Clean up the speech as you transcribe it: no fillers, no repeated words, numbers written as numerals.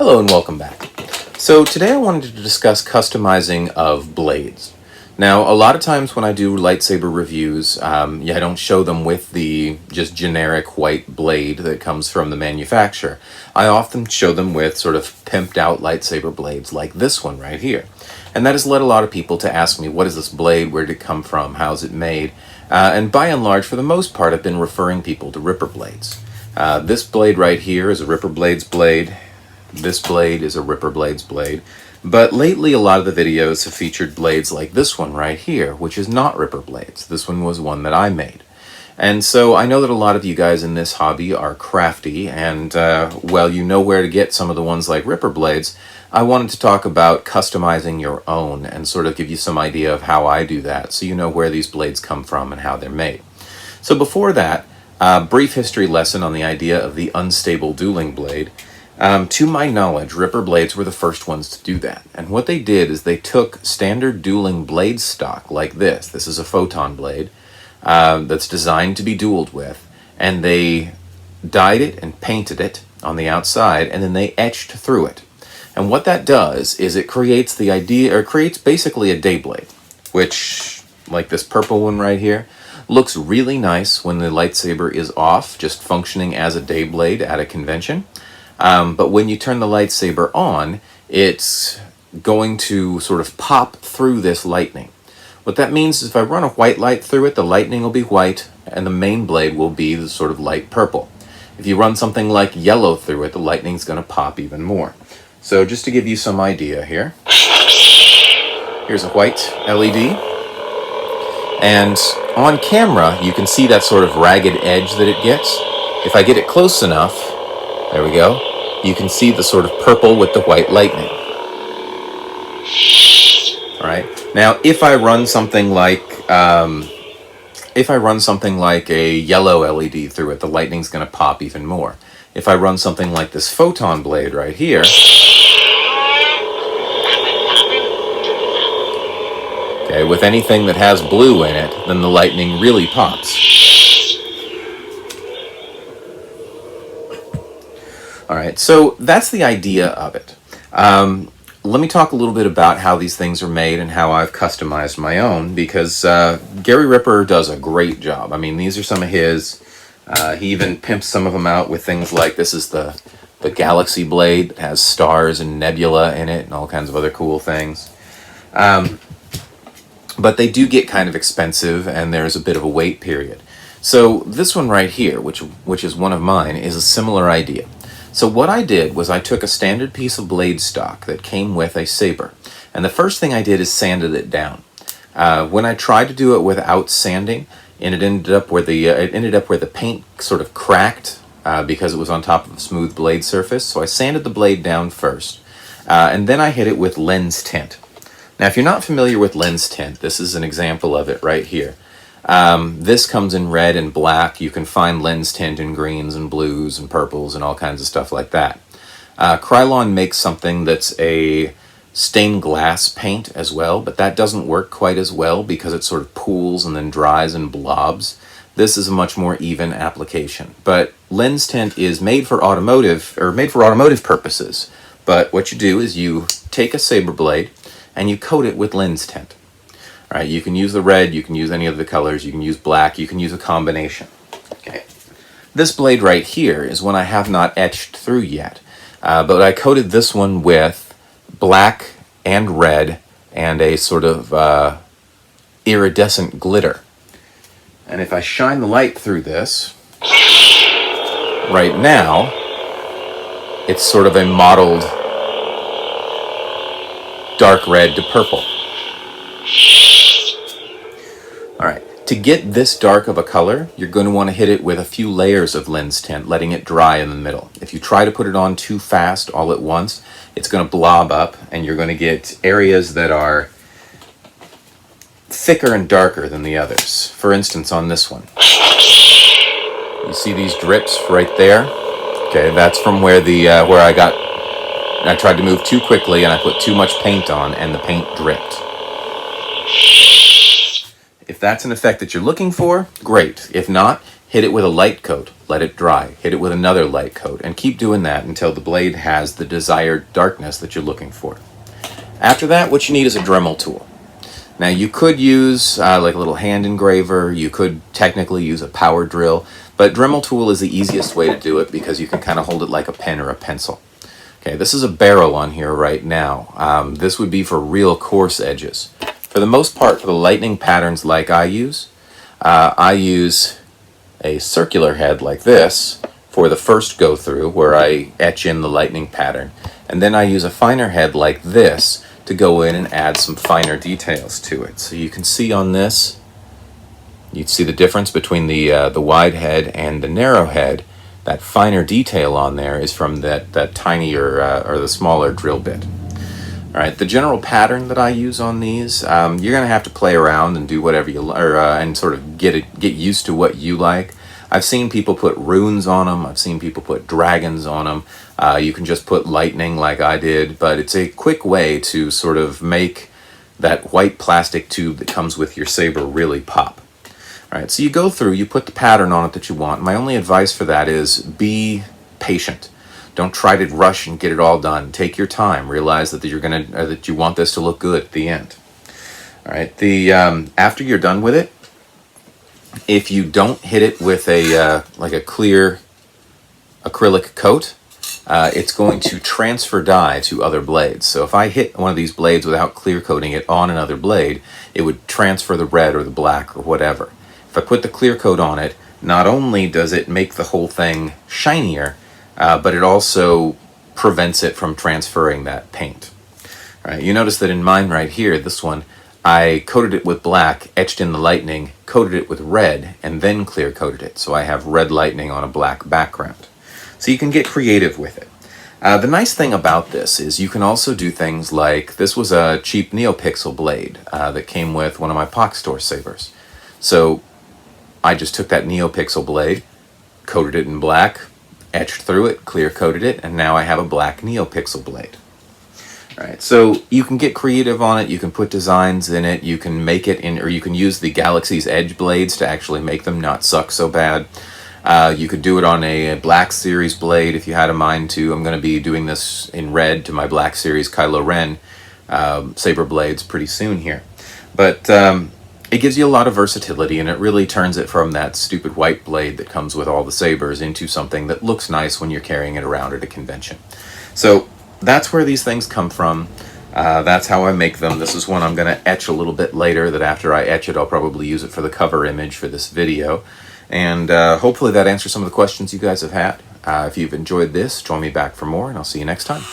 Hello and welcome back. So today I wanted to discuss customizing of blades. Now, a lot of times when I do lightsaber reviews, I don't show them with the just generic white blade that comes from the manufacturer. I often show them with sort of pimped out lightsaber blades like this one right here. And that has led a lot of people to ask me, what is this blade? Where did it come from? How's it made? And by and large, for the most part, I've been referring people to Ripper blades. This blade right here is a Ripper Blades blade. This blade is a Ripper Blades blade. But lately, a lot of the videos have featured blades like this one right here, which is not Ripper Blades. This one was one that I made. And so I know that a lot of you guys in this hobby are crafty, and well, you know where to get some of the ones like Ripper Blades. I wanted to talk about customizing your own and sort of give you some idea of how I do that, so you know where these blades come from and how they're made. So before that, a brief history lesson on the idea of the unstable dueling blade. To my knowledge, Ripper Blades were the first ones to do that. And what they did is they took standard dueling blade stock like this. This is a photon blade that's designed to be dueled with. And they dyed it and painted it on the outside, and then they etched through it. And what that does is it creates the idea, or creates basically a day blade, which, like this purple one right here, looks really nice when the lightsaber is off, just functioning as a day blade at a convention. But when you turn the lightsaber on, it's going to sort of pop through this lightning. What that means is if I run a white light through it, the lightning will be white, and the main blade will be the sort of light purple. If you run something like yellow through it, the lightning's going to pop even more. So just to give you some idea here, here's a white LED. And on camera, you can see that sort of ragged edge that it gets. If I get it close enough, there we go, you can see the sort of purple with the white lightning. All right. Now, if I run something like a yellow LED through it, the lightning's going to pop even more. If I run something like this photon blade right here, okay, with anything that has blue in it, then the lightning really pops. All right, so that's the idea of it. Let me talk a little bit about how these things are made and how I've customized my own, because Gary Ripper does a great job. I mean, these are some of his. He even pimps some of them out with things like, this is the Galaxy blade that has stars and nebula in it and all kinds of other cool things. But they do get kind of expensive, and there's a bit of a wait period. So this one right here, which is one of mine, is a similar idea. So what I did was I took a standard piece of blade stock that came with a saber, and the first thing I did is sanded it down. When I tried to do it without sanding, and it ended up where the paint sort of cracked because it was on top of a smooth blade surface. So I sanded the blade down first, and then I hit it with lens tint. Now, if you're not familiar with lens tint, this is an example of it right here. This comes in red and black. You can find lens tint in greens and blues and purples and all kinds of stuff like that. Krylon makes something that's a stained glass paint as well, but that doesn't work quite as well because it sort of pools and then dries and blobs. This is a much more even application. But lens tint is made for automotive purposes. But what you do is you take a saber blade and you coat it with lens tint. All right, you can use the red, you can use any of the colors, you can use black, you can use a combination. Okay. This blade right here is one I have not etched through yet, but I coated this one with black and red and a sort of iridescent glitter. And if I shine the light through this, right now, it's sort of a mottled dark red to purple. All right, to get this dark of a color, you're going to want to hit it with a few layers of lens tint, letting it dry in the middle. If you try to put it on too fast all at once, it's going to blob up, and you're going to get areas that are thicker and darker than the others. For instance, on this one. You see these drips right there? Okay, that's from where I tried to move too quickly and I put too much paint on and the paint dripped. If that's an effect that you're looking for, great. If not, hit it with a light coat. let it dry, hit it with another light coat, and keep doing that until the blade has the desired darkness that you're looking for. After that, what you need is a Dremel tool. Now you could use like a little hand engraver, you could technically use a power drill, but Dremel tool is the easiest way to do it because you can kind of hold it like a pen or a pencil. Okay, this is a barrel on here right now. This would be for real coarse edges. For the most part, for the lightning patterns like I use a circular head like this for the first go through where I etch in the lightning pattern, and then I use a finer head like this to go in and add some finer details to it. So you can see on this, you'd see the difference between the wide head and the narrow head. That finer detail on there is from that tinier or the smaller drill bit. All right, the general pattern that I use on these, you're going to have to play around and do whatever you and sort of get used to what you like. I've seen people put runes on them. I've seen people put dragons on them. You can just put lightning like I did, but it's a quick way to sort of make that white plastic tube that comes with your saber really pop. All right, so you go through, you put the pattern on it that you want. My only advice for that is be patient. Don't try to rush and get it all done. Take your time. Realize that that you want this to look good at the end. All right. After you're done with it, if you don't hit it with like a clear acrylic coat, it's going to transfer dye to other blades. So if I hit one of these blades without clear coating it on another blade, it would transfer the red or the black or whatever. If I put the clear coat on it, not only does it make the whole thing shinier, but it also prevents it from transferring that paint. All right, you notice that in mine right here, this one, I coated it with black, etched in the lightning, coated it with red, and then clear coated it. So I have red lightning on a black background. So you can get creative with it. The nice thing about this is you can also do things like, this was a cheap NeoPixel blade that came with one of my Pox Store sabers. So I just took that NeoPixel blade, coated it in black, etched through it, clear coated it, and now I have a black NeoPixel blade. All right, so you can get creative on it, you can put designs in it, you can make it in, or you can use the Galaxy's Edge blades to actually make them not suck so bad. You could do it on a Black Series blade if you had a mind to. I'm going to be doing this in red to my Black Series Kylo Ren saber blades pretty soon here. But it gives you a lot of versatility, and it really turns it from that stupid white blade that comes with all the sabers into something that looks nice when you're carrying it around at a convention. So that's where these things come from. That's how I make them. This is one I'm going to etch a little bit later, that after I etch it, I'll probably use it for the cover image for this video. And hopefully that answers some of the questions you guys have had. If you've enjoyed this, join me back for more, and I'll see you next time.